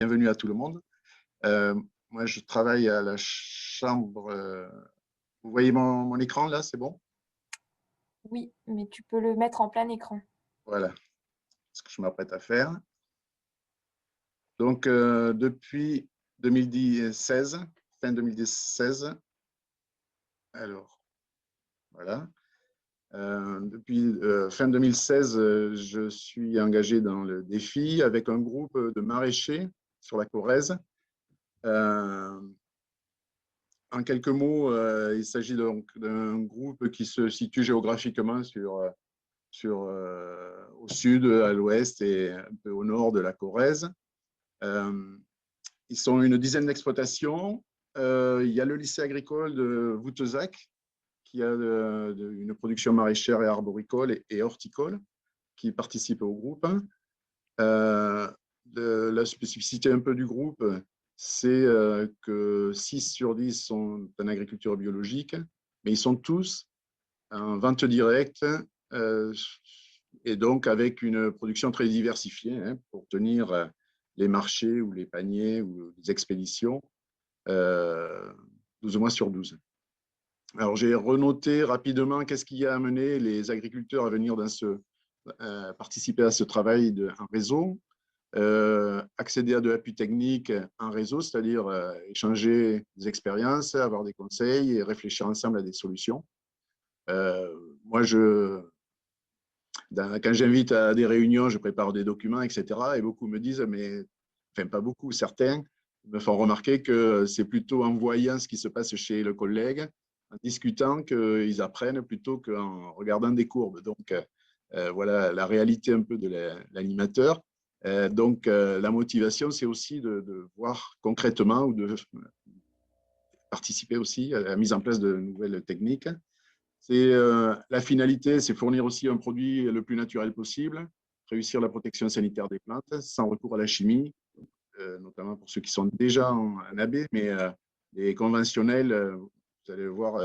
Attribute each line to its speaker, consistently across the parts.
Speaker 1: Bienvenue à tout le monde. Euh, Moi, je travaille à la chambre. Vous voyez mon écran là, c'est bon?
Speaker 2: Oui, mais tu peux le mettre en plein écran.
Speaker 1: Voilà ce que je m'apprête à faire. Donc, depuis 2016, fin 2016, alors voilà. Depuis fin 2016, je suis engagé dans le défi avec un groupe de maraîchers sur la Corrèze. Euh, En quelques mots, il s'agit donc d'un groupe qui se situe géographiquement au sud, à l'ouest et un peu au nord de la Corrèze. Euh, Ils sont une dizaine d'exploitations. Il y a le lycée agricole de Voutezac qui a une production maraîchère et arboricole et horticole qui participe au groupe. Euh, la spécificité un peu du groupe, c'est que 6 sur 10 sont en agriculture biologique, mais ils sont tous en vente directe euh, et donc avec une production très diversifiée pour tenir les marchés ou les paniers ou les expéditions euh, 12 mois sur 12. Alors j'ai renoté rapidement qu'est-ce qui a amené les agriculteurs à venir participer à ce travail en réseau. Accéder à de l'appui technique en réseau, c'est-à-dire échanger des expériences, avoir des conseils et réfléchir ensemble à des solutions. Moi, quand j'invite à des réunions, je prépare des documents, etc. Et beaucoup me disent, mais, enfin pas beaucoup, certains me font remarquer que c'est plutôt en voyant ce qui se passe chez le collègue, en discutant qu'ils apprennent plutôt qu'en regardant des courbes. Donc, voilà la réalité un peu de l'animateur. Donc, la motivation, c'est aussi de voir concrètement ou de participer aussi à la mise en place de nouvelles techniques. La finalité, c'est fournir aussi un produit le plus naturel possible, réussir la protection sanitaire des plantes sans recours à la chimie, notamment pour ceux qui sont déjà en AB, mais les conventionnels, vous allez voir,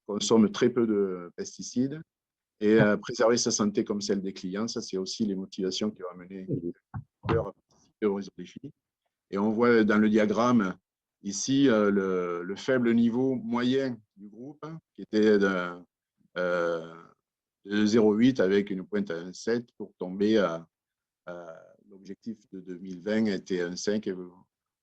Speaker 1: consomment très peu de pesticides. Et préserver sa santé comme celle des clients, ça, c'est aussi les motivations qui ont amené à participer au réseau défi. Et on voit dans le diagramme ici le faible niveau moyen du groupe, qui était euh, de 0,8 avec une pointe à 1,7 pour tomber à l'objectif de 2020 était 1,5 et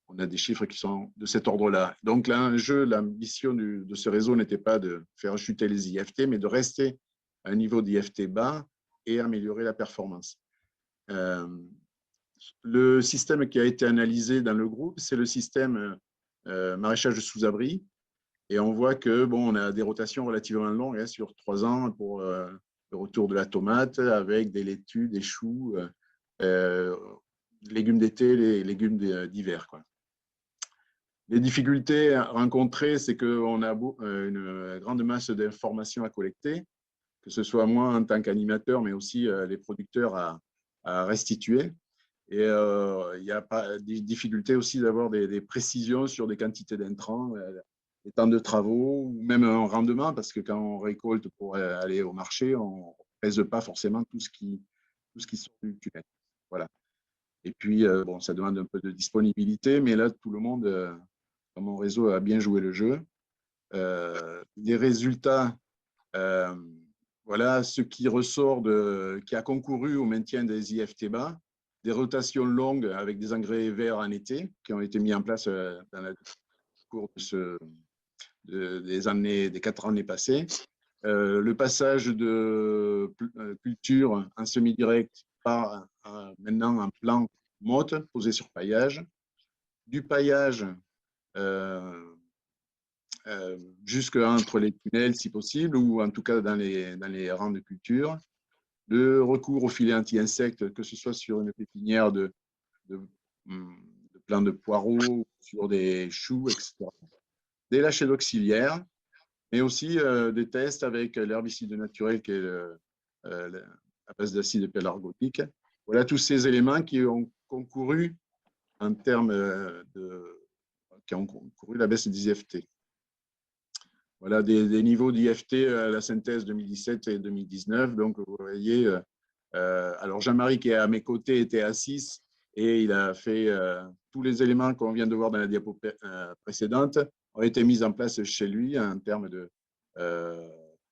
Speaker 1: on a des chiffres qui sont de cet ordre-là. Donc l'enjeu, l'ambition de ce réseau n'était pas de faire chuter les IFT, mais de rester à un niveau d'IFT bas et améliorer la performance. Le système qui a été analysé dans le groupe, c'est le système maraîchage sous abri. Et on voit que bon, on a des rotations relativement longues sur 3 ans pour le retour de la tomate avec des laitues, des choux, euh, légumes d'été, les légumes d'hiver. Les difficultés rencontrées, c'est qu'on a une grande masse d'informations à collecter, que ce soit moi en tant qu'animateur, mais aussi les producteurs à restituer. Et il y a pas des difficultés aussi d'avoir des précisions sur des quantités d'intrants, des temps de travaux, ou même un rendement, parce que quand on récolte pour aller au marché, on ne pèse pas forcément tout ce qui sort du tunnel. Voilà. Et puis, bon, ça demande un peu de disponibilité, mais là, tout le monde, dans mon réseau, a bien joué le jeu. Les résultats, euh, voilà ce qui ressort qui a concouru au maintien des IFT bas, des rotations longues avec des engrais verts en été qui ont été mis en place dans le cours des 4 années passées. Le passage de culture en semi-direct par maintenant en plan motte posé sur paillage, du paillage euh, jusqu'entre les tunnels si possible, ou en tout cas dans les rangs de culture. Le recours au filet anti-insectes, que ce soit sur une pépinière de, de plants de poireaux, sur des choux, etc. Des lâchers d'auxiliaires, mais aussi des tests avec l'herbicide naturel qui est à base d'acide pélargotique. Voilà tous ces éléments qui ont concouru en termes qui ont concouru à la baisse des IFT. Voilà des niveaux d'IFT à la synthèse 2017 et 2019. Donc, vous voyez, alors Jean-Marie qui est à mes côtés était à 6 et il a fait tous les éléments qu'on vient de voir dans la diapo précédente ont été mis en place chez lui en termes de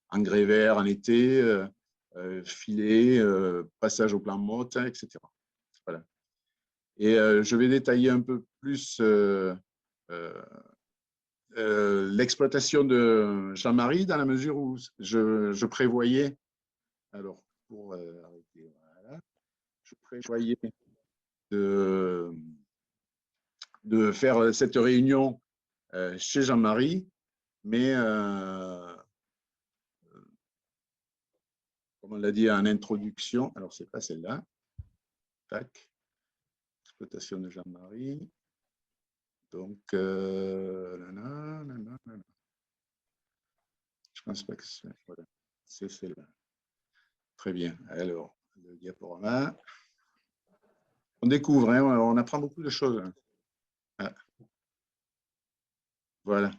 Speaker 1: engrais verts en été, filet, passage au plan motte, etc. Voilà. Et je vais détailler un peu plus l'exploitation de Jean-Marie dans la mesure où je prévoyais, alors pour arrêter, voilà, je prévoyais de faire cette réunion chez Jean-Marie, mais comme on l'a dit en introduction, alors c'est pas celle-là, tac, exploitation de Jean-Marie, donc je pense pas que c'est, voilà, c'est celle-là. Très bien, alors le diaporama. On découvre, hein, on apprend beaucoup de choses. Ah. Voilà.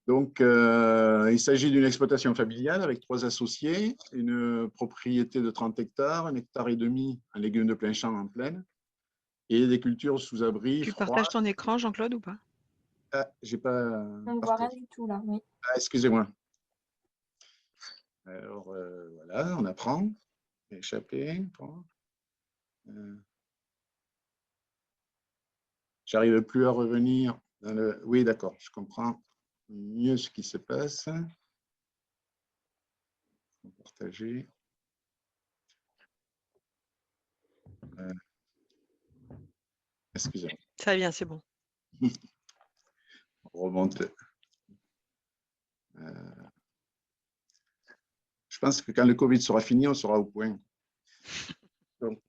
Speaker 1: Donc, il s'agit d'une exploitation familiale avec 3 associés, une propriété de 30 hectares, 1,5 hectare en légumes de plein champ en plaine et des cultures sous abri
Speaker 3: Tu
Speaker 1: froid.
Speaker 3: partages ton écran, Jean-Claude, ou pas?
Speaker 1: Ah, j'ai pas.
Speaker 2: On ne voit rien du tout là, oui.
Speaker 1: Ah, excusez-moi. Alors, voilà, on apprend. Échappé. J'arrive plus à revenir dans le. Oui, d'accord, je comprends mieux ce qui se passe. Partager. Excusez-moi.
Speaker 3: Ça vient, c'est bon.
Speaker 1: On remonte. Je pense que quand le Covid sera fini, on sera au point. Donc,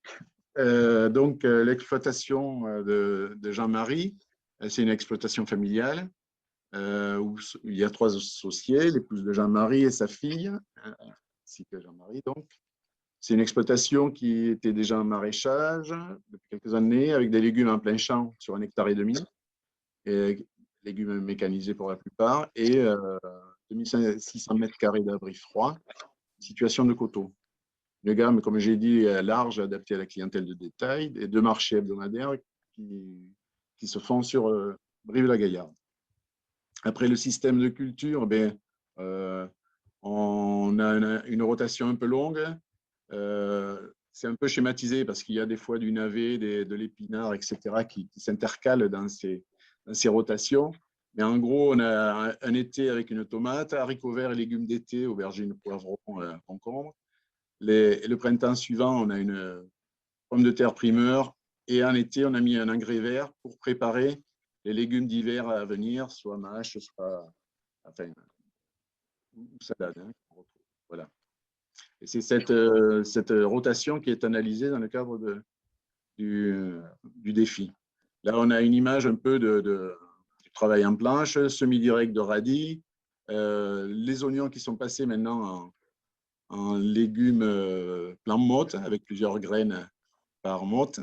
Speaker 1: l'exploitation de Jean-Marie, c'est une exploitation familiale où il y a 3 associés, l'épouse de Jean-Marie et sa fille, ainsi que Jean-Marie. Donc, c'est une exploitation qui était déjà en maraîchage depuis quelques années, avec des légumes en plein champ sur 1,5 hectare, et légumes mécanisés pour la plupart, et 2600 mètres carrés d'abri froid, situation de coteau. Une gamme, comme j'ai dit, large, adaptée à la clientèle de détail, et 2 marchés hebdomadaires qui se font sur Brive-la-Gaillarde. Après le système de culture, on a une rotation un peu longue. C'est un peu schématisé parce qu'il y a des fois du navet, de l'épinard, etc., qui s'intercalent dans ces rotations. Mais en gros, on a un été avec une tomate, haricots verts et légumes d'été, aubergines, poivrons, concombres. Le printemps suivant, on a une pomme de terre primeur. Et en été, on a mis un engrais vert pour préparer les légumes d'hiver à venir, soit mâche, soit enfin, salade. Hein, voilà. Et c'est cette rotation qui est analysée dans le cadre du défi. Là, on a une image un peu du travail en planche, semi-direct de radis, les oignons qui sont passés maintenant en légumes plan motte, avec plusieurs graines par motte.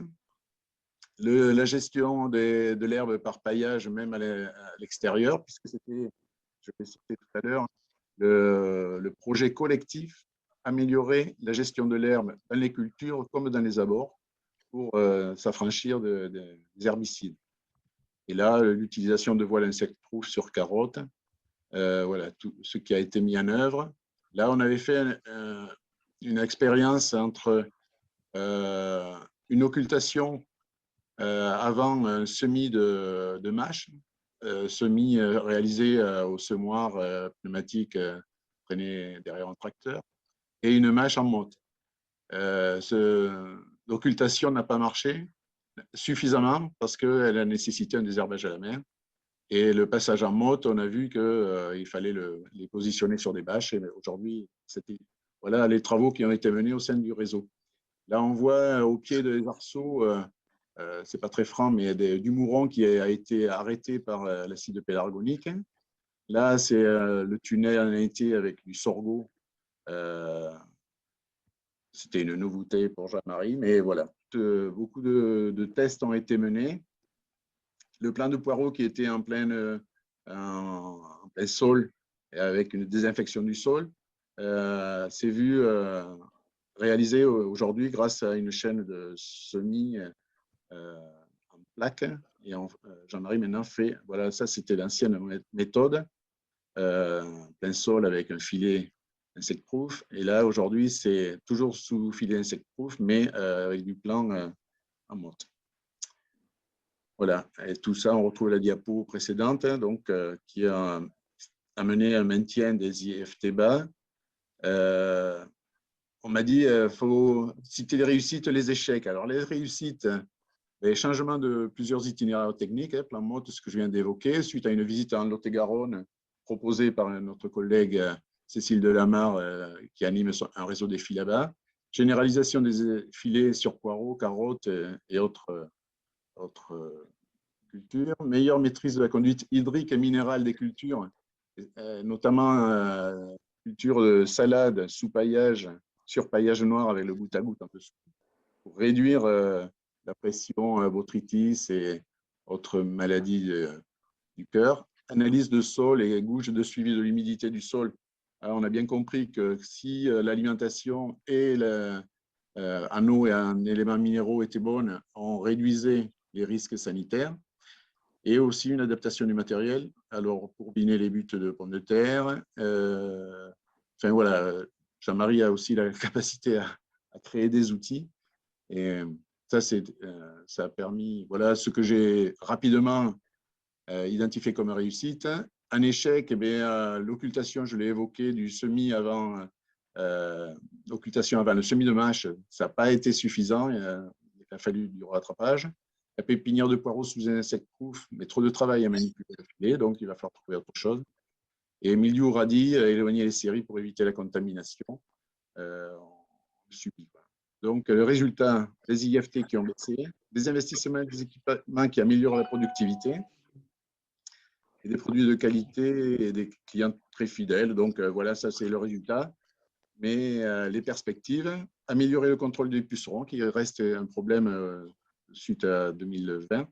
Speaker 1: La gestion de l'herbe par paillage, même à l'extérieur, puisque c'était, je l'ai cité tout à l'heure, le projet collectif améliorer la gestion de l'herbe dans les cultures comme dans les abords pour s'affranchir des herbicides. Et là, l'utilisation de voiles insectes-proufs sur carottes, voilà, tout ce qui a été mis en œuvre. Là, on avait fait une expérience entre une occultation avant un semis de mâche, semis réalisé au semoir pneumatique traîné derrière un tracteur, et une mâche en motte. L'occultation n'a pas marché suffisamment parce qu'elle a nécessité un désherbage à la main. Et le passage en motte, on a vu qu'il fallait les positionner sur des bâches. Et aujourd'hui, c'était voilà les travaux qui ont été menés au sein du réseau. Là, on voit au pied des arceaux, c'est pas très franc, mais du mouron qui a été arrêté par l'acide pélargonique. Là, c'est le tunnel en été avec du sorgho. C'était une nouveauté pour Jean-Marie, mais voilà, beaucoup de tests ont été menés. Le plan de poireaux qui était en plein sol et avec une désinfection du sol s'est vu réalisé aujourd'hui grâce à une chaîne de semis plaque. Et Jean-Marie maintenant fait, voilà, ça c'était l'ancienne méthode, plein sol avec un filet insect-proof. Et là, aujourd'hui, c'est toujours sous filet insect-proof, mais avec du plan en motte. Voilà, et tout ça, on retrouve la diapo précédente, hein, donc, qui a amené un maintien des IFT bas. On m'a dit, il faut citer les réussites, les échecs. Alors, les réussites, les changements de plusieurs itinéraires techniques, plan motte, ce que je viens d'évoquer, suite à une visite en Lot-et-Garonne proposée par notre collègue Cécile Delamarre, qui anime un réseau des filets là-bas. Généralisation des filets sur poireaux, carottes et autres cultures. Meilleure maîtrise de la conduite hydrique et minérale des cultures, notamment culture de salade, sous-paillage, surpaillage noir avec le goutte à goutte un peu pour réduire la pression, botrytis et autres maladies du cœur. Analyse de sol et gouges de suivi de l'humidité du sol. Alors, on a bien compris que si l'alimentation et en eau et en éléments minéraux étaient bonnes, on réduisait les risques sanitaires. Et aussi une adaptation du matériel, alors pour biner les buttes de pommes de terre. Enfin voilà, Jean-Marie a aussi la capacité à créer des outils. Et ça, ça a permis, voilà ce que j'ai rapidement identifié comme réussite. Un échec, eh bien, l'occultation, je l'ai évoqué, du semis avant, l'occultation avant le semis de mâche, ça n'a pas été suffisant. Il a fallu du rattrapage. La pépinière de poireaux sous un insect-proof, mais trop de travail à manipuler le filet, donc il va falloir trouver autre chose. Et milieu au radis, éloigner les séries pour éviter la contamination. On subit. Donc, le résultat, les IFT qui ont baissé, des investissements des équipements qui améliorent la productivité, et des produits de qualité et des clients très fidèles. Donc, voilà, ça, c'est le résultat. Mais les perspectives, améliorer le contrôle des pucerons, qui reste un problème suite à 2020.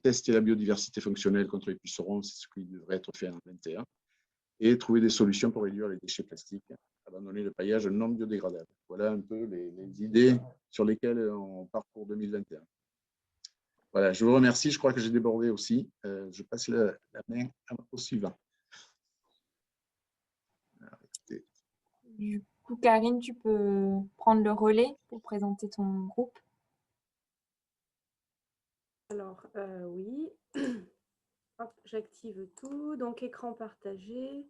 Speaker 1: Tester la biodiversité fonctionnelle contre les pucerons, c'est ce qui devrait être fait en 2021. Et trouver des solutions pour réduire les déchets plastiques, abandonner le paillage non biodégradable. Voilà un peu les idées sur lesquelles on part pour 2021. Voilà, je vous remercie. Je crois que j'ai débordé aussi. Je passe la main au suivant.
Speaker 2: Du coup, Karine, tu peux prendre le relais pour présenter ton groupe.
Speaker 4: Alors, oui. Hop, j'active tout. Donc, écran partagé.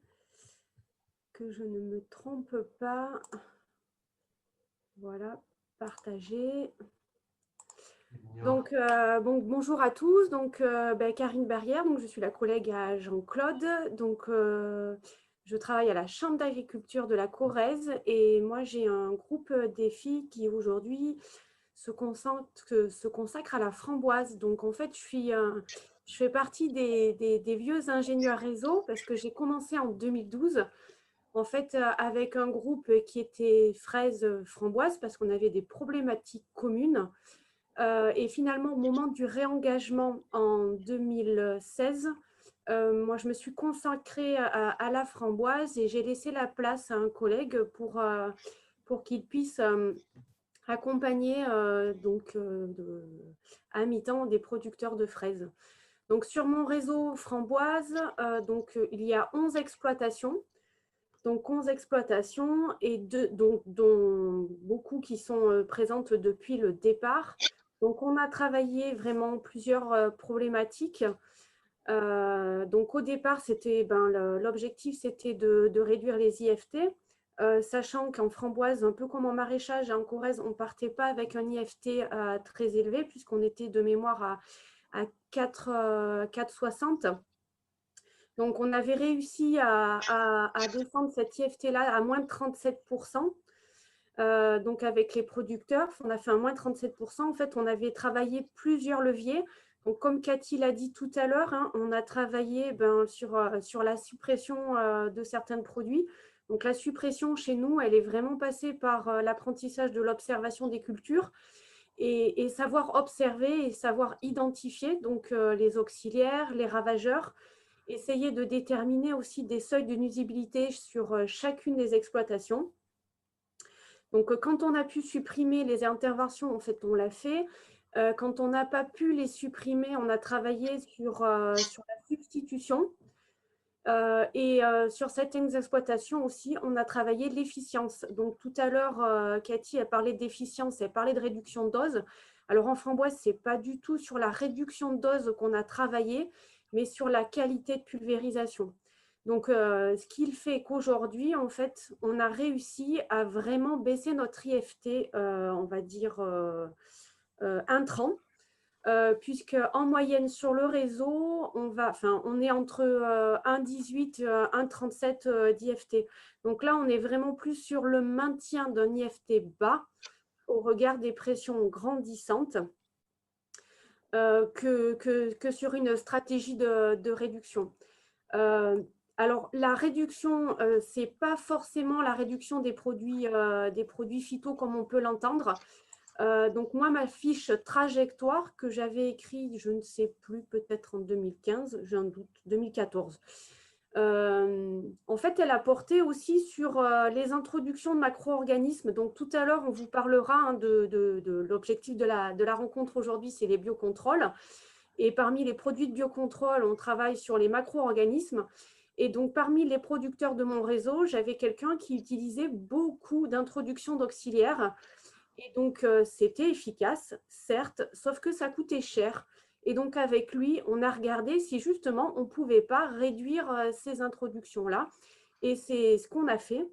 Speaker 4: Que je ne me trompe pas. Voilà, partagé. Donc, bonjour à tous. Donc, Karine Barrière, donc je suis la collègue à Jean-Claude. Donc, je travaille à la Chambre d'agriculture de la Corrèze et moi, j'ai un groupe des filles qui aujourd'hui se consacre à la framboise. Donc, en fait, je fais partie des vieux ingénieurs réseau parce que j'ai commencé en 2012, en fait, avec un groupe qui était fraises framboises parce qu'on avait des problématiques communes. Et finalement, au moment du réengagement en 2016, moi, je me suis consacrée à la framboise et j'ai laissé la place à un collègue pour qu'il puisse accompagner à mi-temps des producteurs de fraises. Donc, sur mon réseau framboise, il y a 11 exploitations. Donc, 11 exploitations et dont beaucoup qui sont présentes depuis le départ. Donc, on a travaillé vraiment plusieurs problématiques. Donc, au départ, l'objectif, c'était de réduire les IFT, sachant qu'en framboise, un peu comme en maraîchage et en Corrèze, on ne partait pas avec un IFT très élevé, puisqu'on était de mémoire à 4,60. Donc, on avait réussi à descendre cet IFT-là à moins de 37%. Donc, avec les producteurs, on a fait un moins 37%. En fait, on avait travaillé plusieurs leviers. Donc, comme Cathy l'a dit tout à l'heure, hein, on a travaillé sur la suppression de certains produits. Donc, la suppression chez nous, elle est vraiment passée par l'apprentissage de l'observation des cultures et savoir observer et savoir identifier donc, les auxiliaires, les ravageurs, essayer de déterminer aussi des seuils de nuisibilité sur chacune des exploitations. Donc, quand on a pu supprimer les interventions, en fait, on l'a fait. Quand on n'a pas pu les supprimer, on a travaillé sur la substitution. Et sur certaines exploitations aussi, on a travaillé l'efficience. Donc tout à l'heure, Cathy a parlé d'efficience, elle parlait de réduction de dose. Alors en framboise, ce n'est pas du tout sur la réduction de dose qu'on a travaillé, mais sur la qualité de pulvérisation. Donc ce qui fait qu'aujourd'hui, en fait, on a réussi à vraiment baisser notre IFT, on va dire, intrant. Puisque en moyenne sur le réseau, on est entre 1,18 et 1,37 d'IFT. Donc là, on est vraiment plus sur le maintien d'un IFT bas au regard des pressions grandissantes que sur une stratégie de réduction. Alors, la réduction, ce n'est pas forcément la réduction des produits phyto comme on peut l'entendre. Donc, moi, ma fiche trajectoire que j'avais écrite, je ne sais plus, peut-être en 2015, j'ai un doute, 2014. En fait, elle a porté aussi sur les introductions de macro-organismes. Donc, tout à l'heure, on vous parlera de l'objectif de la rencontre aujourd'hui, c'est les biocontrôles. Et parmi les produits de biocontrôle, on travaille sur les macro-organismes. Et donc, parmi les producteurs de mon réseau, j'avais quelqu'un qui utilisait beaucoup d'introductions d'auxiliaires. Et donc, c'était efficace, certes, sauf que ça coûtait cher. Et donc, avec lui, on a regardé si justement, on ne pouvait pas réduire ces introductions-là. Et c'est ce qu'on a fait.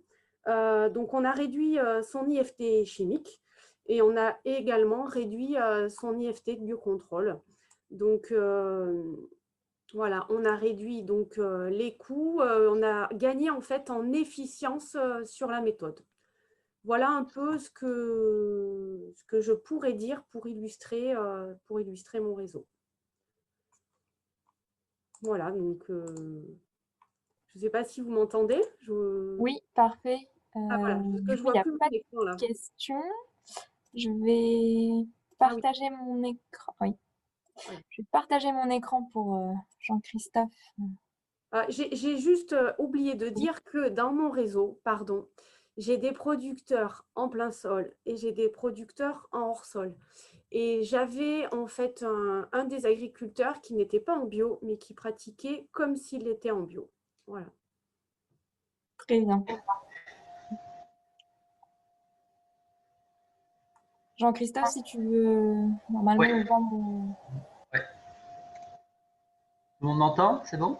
Speaker 4: Donc, on a réduit son IFT chimique et on a également réduit son IFT de biocontrôle. Donc, voilà, on a réduit donc, les coûts. On a gagné en fait en efficience sur la méthode. Voilà un peu ce que je pourrais dire pour illustrer mon réseau. Voilà, donc je ne sais pas si vous m'entendez.
Speaker 2: Oui, parfait.
Speaker 4: Ah voilà, parce que
Speaker 2: Du
Speaker 4: je
Speaker 2: coup, il
Speaker 4: vois
Speaker 2: n'y a
Speaker 4: plus
Speaker 2: pas
Speaker 4: mon écran là.
Speaker 2: de questions. Je vais
Speaker 4: Ah oui.
Speaker 2: partager mon écran. Oui.
Speaker 4: Voilà.
Speaker 2: Je vais partager mon écran pour Jean-Christophe.
Speaker 4: J'ai juste oublié de dire que dans mon réseau, pardon, j'ai des producteurs en plein sol et j'ai des producteurs en hors sol. Et j'avais en fait un des agriculteurs qui n'était pas en bio, mais qui pratiquait comme s'il était en bio. Voilà.
Speaker 2: Très bien. Jean-Christophe, si tu veux normalement
Speaker 5: Oui.
Speaker 2: vendre.
Speaker 5: Ouais. Tout le monde m'entend? C'est bon?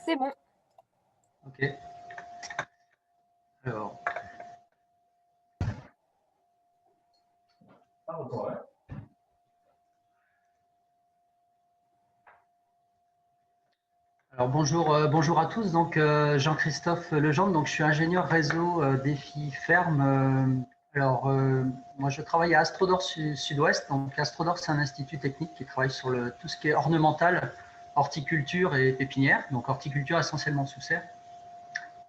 Speaker 2: C'est bon.
Speaker 5: Ok. Alors. Alors bonjour à tous. Donc Jean-Christophe Legendre. Donc je suis ingénieur réseau défi ferme. Moi je travaille à Astrodor Sud-Ouest. Donc Astrodor c'est un institut technique qui travaille sur tout ce qui est ornemental, horticulture et pépinière. Donc horticulture essentiellement sous serre.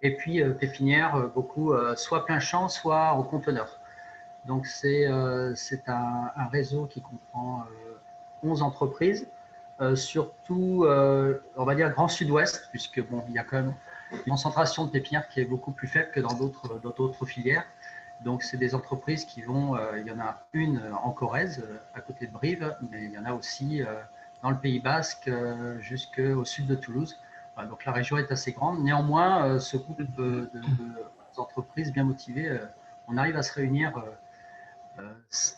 Speaker 5: Et puis pépinière beaucoup soit plein champ, soit au conteneur. Donc c'est un réseau qui comprend 11 entreprises, surtout on va dire Grand Sud-Ouest, puisque bon, il y a quand même une concentration de pépinières qui est beaucoup plus faible que dans d'autres filières. Donc c'est des entreprises qui vont, il y en a une en Corrèze, à côté de Brive, mais il y en a aussi dans le Pays Basque, jusqu'au sud de Toulouse. Voilà, donc la région est assez grande. Néanmoins, ce groupe d'entreprises bien motivées, on arrive à se réunir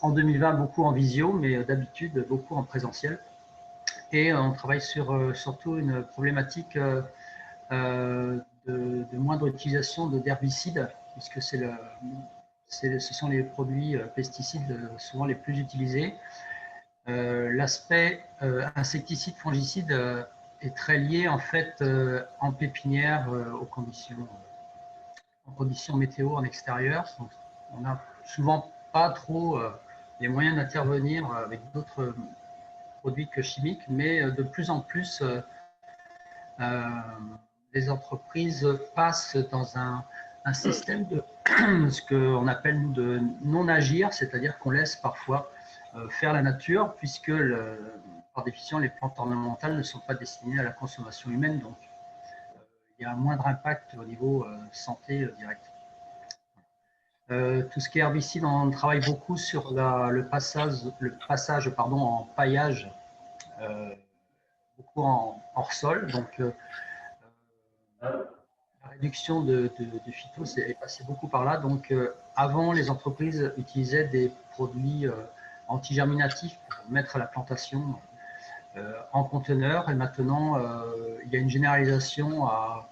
Speaker 5: en 2020 beaucoup en visio, mais d'habitude beaucoup en présentiel. Et on travaille sur surtout une problématique de moindre utilisation d'herbicides, puisque ce sont les produits pesticides souvent les plus utilisés. L'aspect insecticide, fongicide est très lié en fait en pépinière en conditions météo en extérieur. Donc, on n'a souvent pas trop les moyens d'intervenir avec d'autres produits que chimiques, mais de plus en plus, les entreprises passent dans un système de ce qu'on appelle nous de non-agir, c'est-à-dire qu'on laisse parfois faire la nature, puisque par définition, les plantes ornementales ne sont pas destinées à la consommation humaine, donc il y a un moindre impact au niveau santé direct. Tout ce qui est herbicide, on travaille beaucoup sur le passage en paillage, beaucoup en hors sol. Donc, la réduction de phyto est passée beaucoup par là. Donc, avant, les entreprises utilisaient des produits antigerminatifs pour mettre la plantation en conteneur. Et maintenant, il y a une généralisation à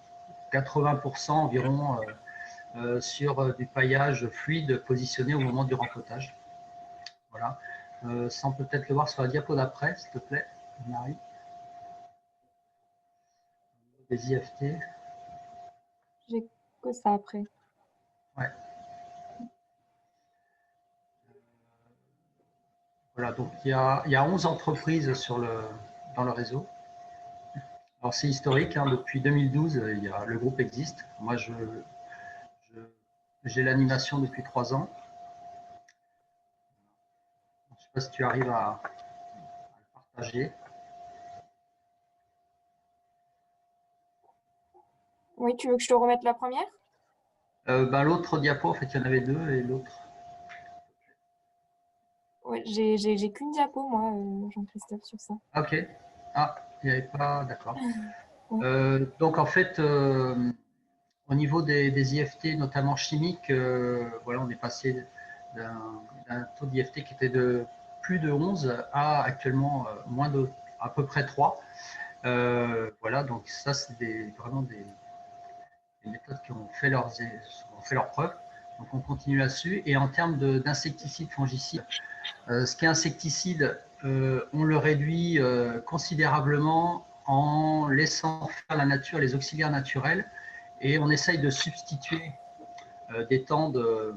Speaker 5: 80% environ sur du paillage fluide positionné au moment du rempotage. Voilà. Ça, on peut peut-être le voir sur la diapo d'après, s'il te plaît, Marie. Des IFT.
Speaker 2: J'ai que ça après.
Speaker 5: Ouais. Voilà, donc il y a 11 entreprises dans le réseau. Alors c'est historique, hein, depuis 2012, le groupe existe. Moi, j'ai l'animation depuis 3 ans. Je ne sais pas si tu arrives à le partager.
Speaker 2: Oui, tu veux que je te remette la première?
Speaker 5: L'autre diapo, en fait, il y en avait 2 et l'autre.
Speaker 2: Oui, j'ai qu'une diapo, moi, Jean-Christophe, sur ça.
Speaker 5: Ok. Ah, il n'y avait pas. D'accord.
Speaker 2: Ouais.
Speaker 5: Donc, en fait, au niveau des IFT, notamment chimiques, voilà, on est passé d'un taux d'IFT qui était de plus de 11 à actuellement moins de à peu près 3. Voilà, donc ça, c'est vraiment des méthodes qui ont fait leurs preuves. Donc, on continue là-dessus. Et en termes d'insecticides, fongicides, ce qui est insecticide, on le réduit considérablement en laissant faire la nature, les auxiliaires naturels, et on essaye de substituer des temps de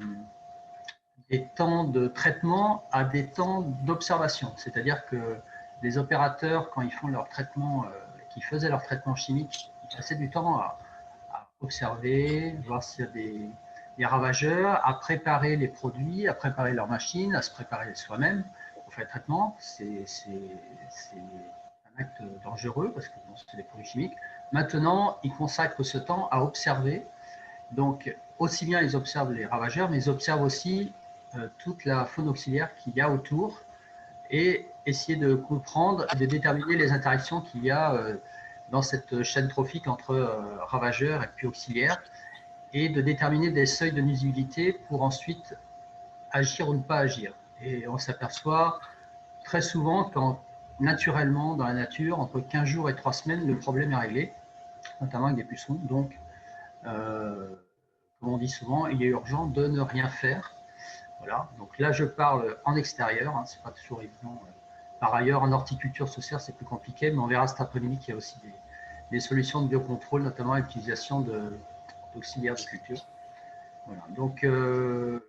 Speaker 5: traitement à des temps d'observation. C'est-à-dire que les opérateurs, quand ils font leur traitement, qui faisaient leur traitement chimique, ils passaient du temps à observer, voir s'il y a des ravageurs, à préparer les produits, à préparer leurs machines, à se préparer soi-même pour faire le traitement. C'est un acte dangereux parce que bon, c'est des produits chimiques. Maintenant, ils consacrent ce temps à observer. Donc, aussi bien ils observent les ravageurs, mais ils observent aussi toute la faune auxiliaire qu'il y a autour et essayer de comprendre et de déterminer les interactions qu'il y a dans cette chaîne trophique entre ravageurs et puis auxiliaires, et de déterminer des seuils de nuisibilité pour ensuite agir ou ne pas agir. Et on s'aperçoit très souvent quand naturellement dans la nature, entre 15 jours et 3 semaines, le problème est réglé, notamment avec des pucerons. Donc, comme on dit souvent, il est urgent de ne rien faire. Voilà. Donc là, je parle en extérieur, hein, c'est pas toujours évident. Par ailleurs, en horticulture sous serre, c'est plus compliqué, mais on verra cet après-midi qu'il y a aussi des solutions de biocontrôle, notamment l'utilisation d'auxiliaires de culture. Voilà. Donc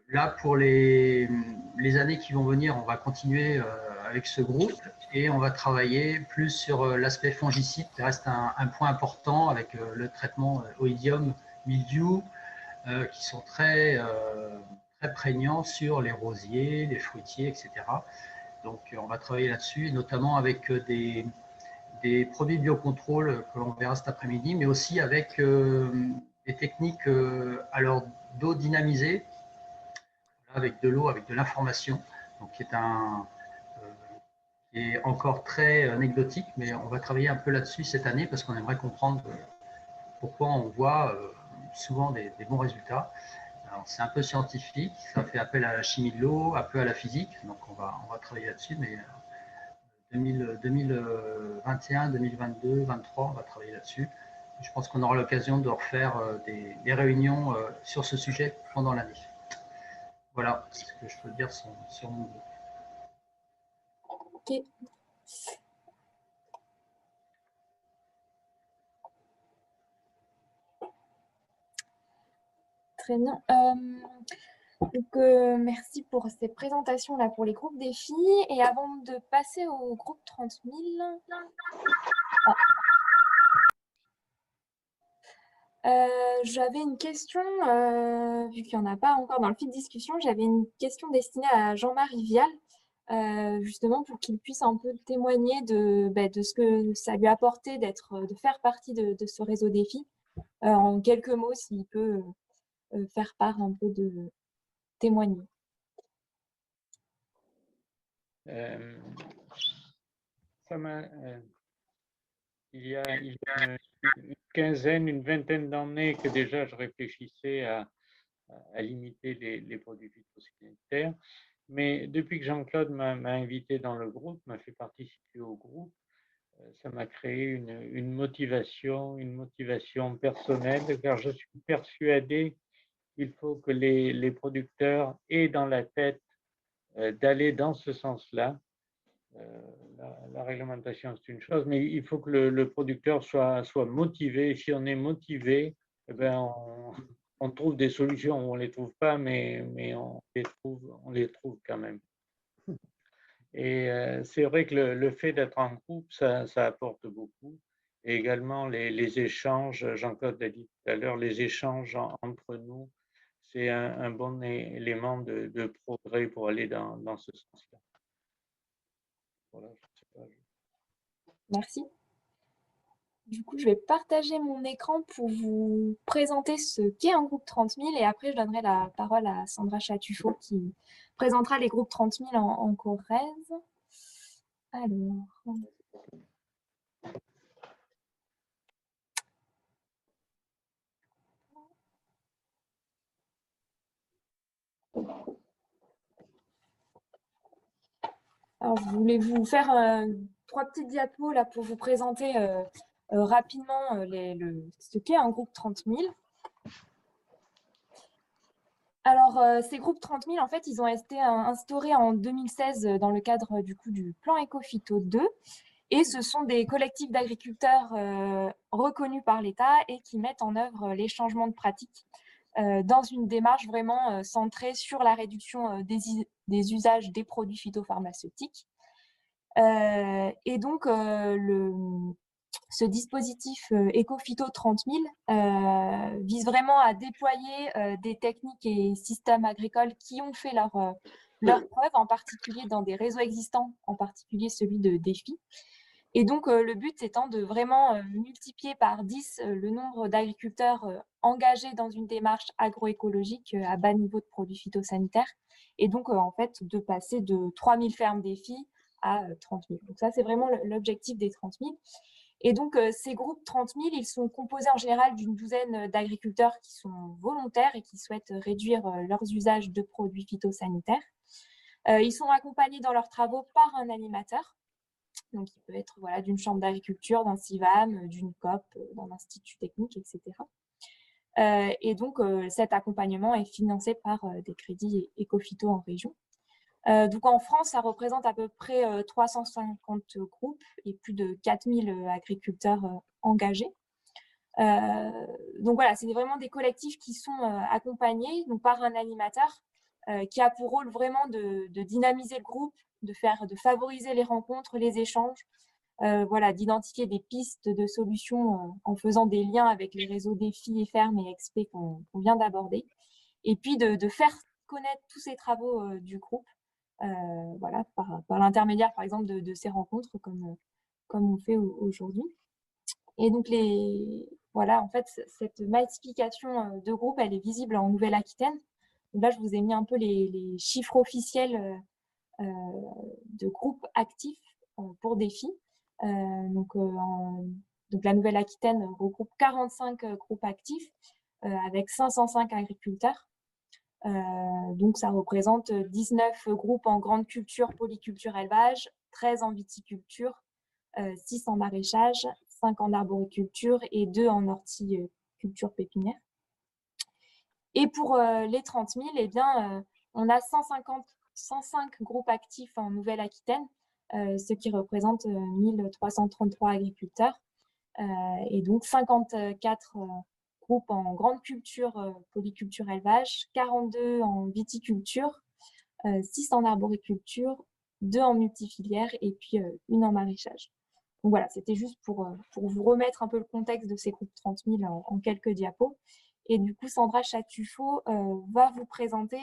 Speaker 5: là, pour les années qui vont venir, on va continuer avec ce groupe et on va travailler plus sur l'aspect fongicide, qui reste un point important avec le traitement oïdium, mildiou, qui sont très prégnants sur les rosiers, les fruitiers, etc. Donc on va travailler là-dessus, notamment avec des produits de biocontrôle que l'on verra cet après-midi, mais aussi avec des techniques alors d'eau dynamisée, avec de l'eau, avec de l'information, donc qui est encore très anecdotique, mais on va travailler un peu là-dessus cette année parce qu'on aimerait comprendre pourquoi on voit souvent des bons résultats. C'est un peu scientifique, ça fait appel à la chimie de l'eau, un peu à la physique, donc on va travailler là-dessus, mais 2021, 2022, 2023, on va travailler là-dessus. Je pense qu'on aura l'occasion de refaire des réunions sur ce sujet pendant l'année. Voilà ce que je peux dire sur mon groupe.
Speaker 2: Ok. Très bien. Donc, merci pour ces présentations-là pour les groupes défis. Et avant de passer au groupe 30 000, j'avais une question, vu qu'il n'y en a pas encore dans le fil de discussion, j'avais une question destinée à Jean-Marie Vial, justement pour qu'il puisse un peu témoigner de ce que ça lui a apporté de faire partie de ce réseau défi. En quelques mots, s'il peut faire part un peu témoigner.
Speaker 6: Il y a une quinzaine, une vingtaine d'années que déjà je réfléchissais à limiter les produits phytosanitaires. Mais depuis que Jean-Claude m'a invité dans le groupe, m'a fait participer au groupe, ça m'a créé une motivation personnelle, car je suis persuadé qu'il faut que les producteurs aient dans la tête d'aller dans ce sens-là. La réglementation, c'est une chose, mais il faut que le producteur soit motivé. Si on est motivé, eh ben on trouve des solutions. On ne les trouve pas, mais on les trouve quand même. Et c'est vrai que le fait d'être en groupe, ça apporte beaucoup. Et également les échanges, Jean-Claude l'a dit tout à l'heure, les échanges entre nous, c'est un bon élément de progrès pour aller dans ce sens-là. Voilà, je sais pas.
Speaker 2: Merci. Du coup, je vais partager mon écran pour vous présenter ce qu'est un groupe 30 000 et après, je donnerai la parole à Sandra Chatufo qui présentera les groupes 30 000 en Corrèze. Alors... Alors, je voulais vous faire 3 petites diapos là, pour vous présenter rapidement ce qu'est un groupe 30 000. Alors, ces groupes 30 000, en fait, ils ont été instaurés en 2016 dans le cadre du plan Ecophyto 2. Et ce sont des collectifs d'agriculteurs reconnus par l'État et qui mettent en œuvre les changements de pratiques dans une démarche vraiment centrée sur la réduction des usages des produits phytopharmaceutiques. Et donc, ce dispositif Ecophyto 30 000 vise vraiment à déployer des techniques et systèmes agricoles qui ont fait leur preuve, en particulier dans des réseaux existants, en particulier celui de Défi. Et donc, le but étant de vraiment multiplier par 10 le nombre d'agriculteurs engagés dans une démarche agroécologique à bas niveau de produits phytosanitaires. Et donc, en fait, de passer de 3 000 fermes Défi à 30 000. Donc ça, c'est vraiment l'objectif des 30 000. Et donc, ces groupes 30 000, ils sont composés en général d'une douzaine d'agriculteurs qui sont volontaires et qui souhaitent réduire leurs usages de produits phytosanitaires. Ils sont accompagnés dans leurs travaux par un animateur. Donc, il peut être d'une chambre d'agriculture, d'un CIVAM, d'une COP, d'un institut technique, etc. Et donc, cet accompagnement est financé par des crédits Ecophyto en région. Donc, en France, ça représente à peu près 350 groupes et plus de 4000 agriculteurs engagés. Donc, voilà, c'est vraiment des collectifs qui sont accompagnés donc, par un animateur qui a pour rôle vraiment de dynamiser le groupe, de favoriser les rencontres, les échanges, d'identifier des pistes de solutions en faisant des liens avec les réseaux Défi et Ferme et XP qu'on vient d'aborder, et puis de faire connaître tous ces travaux du groupe, par l'intermédiaire, par exemple, de ces rencontres comme on fait aujourd'hui. Et donc, en fait, cette massification de groupe, elle est visible en Nouvelle-Aquitaine. Donc là, je vous ai mis un peu les chiffres officiels de groupes actifs pour Défi. Donc, la Nouvelle-Aquitaine regroupe 45 groupes actifs avec 505 agriculteurs. Donc, ça représente 19 groupes en grande culture, polyculture, élevage, 13 en viticulture, 6 en maraîchage, 5 en arboriculture et 2 en horticulture pépinière. Et pour les 30 000, on a 105 groupes actifs en Nouvelle-Aquitaine, ce qui représente 1333 agriculteurs, et donc 54 groupes en grande culture, polyculture, élevage, 42 en viticulture, 6 en arboriculture, 2 en multifilière et puis 1 en maraîchage. Donc voilà, c'était juste pour vous remettre un peu le contexte de ces groupes 30 000 en quelques diapos. Et du coup, Sandra Chatufo va vous présenter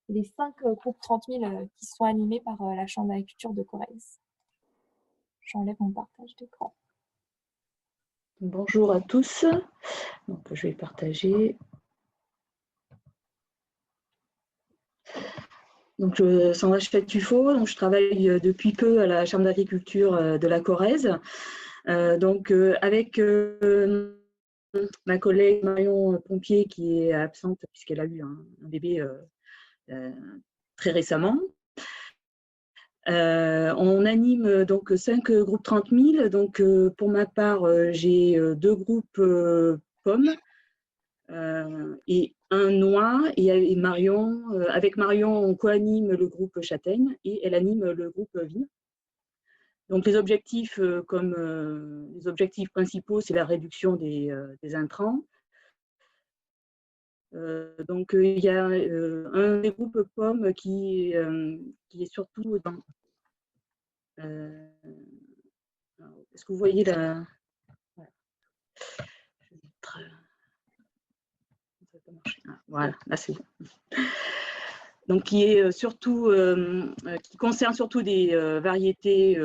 Speaker 2: les 5 groupes 30 000 qui sont animés par la Chambre d'agriculture de Corrèze. J'enlève mon partage d'écran.
Speaker 7: Bonjour à tous. Donc, je vais partager. Donc, Sandra Chette-Tuffaut, donc je travaille depuis peu à la Chambre d'agriculture de la Corrèze. Avec ma collègue Marion Pompier, qui est absente puisqu'elle a eu un bébé très récemment. On anime donc 5 groupes 30 000. Donc, pour ma part, j'ai 2 groupes pommes et un noix. Et Marion, avec Marion, on co-anime le groupe châtaigne et elle anime le groupe vigne. Donc, les objectifs, les objectifs principaux, c'est la réduction des intrants. Il y a un des groupes pommes qui est surtout dans… Est-ce que vous voyez la… Voilà, là c'est bon. Donc, qui est surtout, qui concerne surtout des variétés,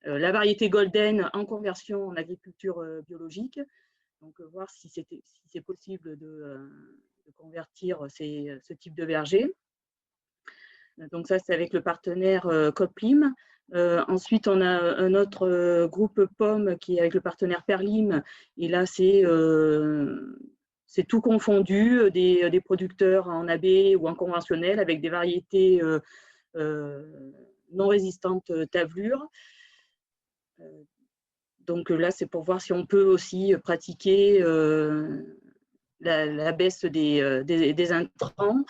Speaker 7: la variété golden en conversion en agriculture biologique. Donc, voir si c'est possible de convertir ce type de verger. Donc, ça, c'est avec le partenaire Coplim. Ensuite, on a un autre groupe pommes qui est avec le partenaire Perlim. Et là, c'est tout confondu, des producteurs en AB ou en conventionnel avec des variétés non résistantes tavelure. Donc là, c'est pour voir si on peut aussi pratiquer la baisse des intrants.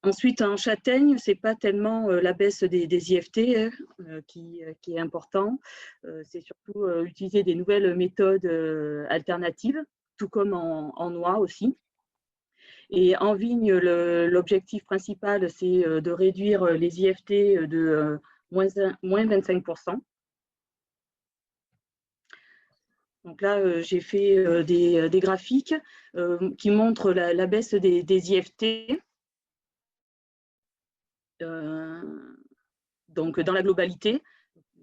Speaker 7: Ensuite, en châtaigne, ce n'est pas tellement la baisse des IFT qui est important. C'est surtout utiliser des nouvelles méthodes alternatives, tout comme en noix aussi. Et en vigne, l'objectif principal, c'est de réduire les IFT de moins 25%. Donc là, j'ai fait des graphiques qui montrent la baisse des IFT. Donc dans la globalité,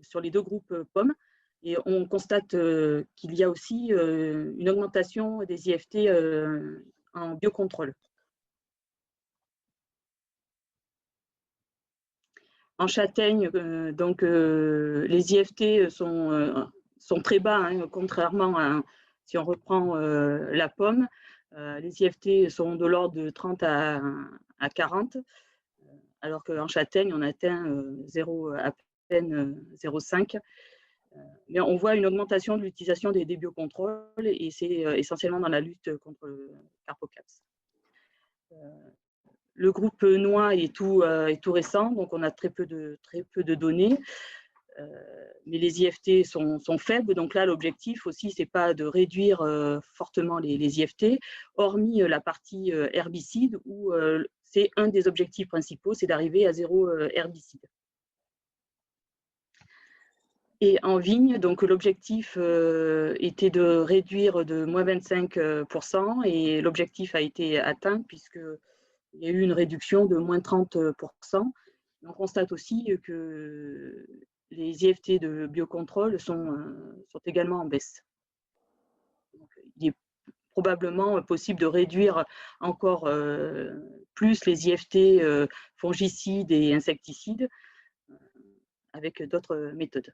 Speaker 7: sur les 2 groupes pommes, et on constate qu'il y a aussi une augmentation des IFT en biocontrôle. En châtaigne, les IFT sont très bas, hein, contrairement à, si on reprend la pomme, les IFT sont de l'ordre de 30 à 40. Alors qu'en châtaigne, on atteint à peine 0,5. Mais on voit une augmentation de l'utilisation des biocontrôles et c'est essentiellement dans la lutte contre le carpocaps. Le groupe noix est tout récent, donc on a très peu de données. Mais les IFT sont faibles, donc là l'objectif aussi c'est pas de réduire fortement les IFT, hormis la partie herbicide où c'est un des objectifs principaux, c'est d'arriver à 0 herbicide. Et en vigne, donc l'objectif était de réduire de moins 25% et l'objectif a été atteint puisqu'il y a eu une réduction de moins 30%. On constate aussi que les IFT de biocontrôle sont également en baisse. Donc, il est probablement possible de réduire encore plus les IFT fongicides et insecticides avec d'autres méthodes.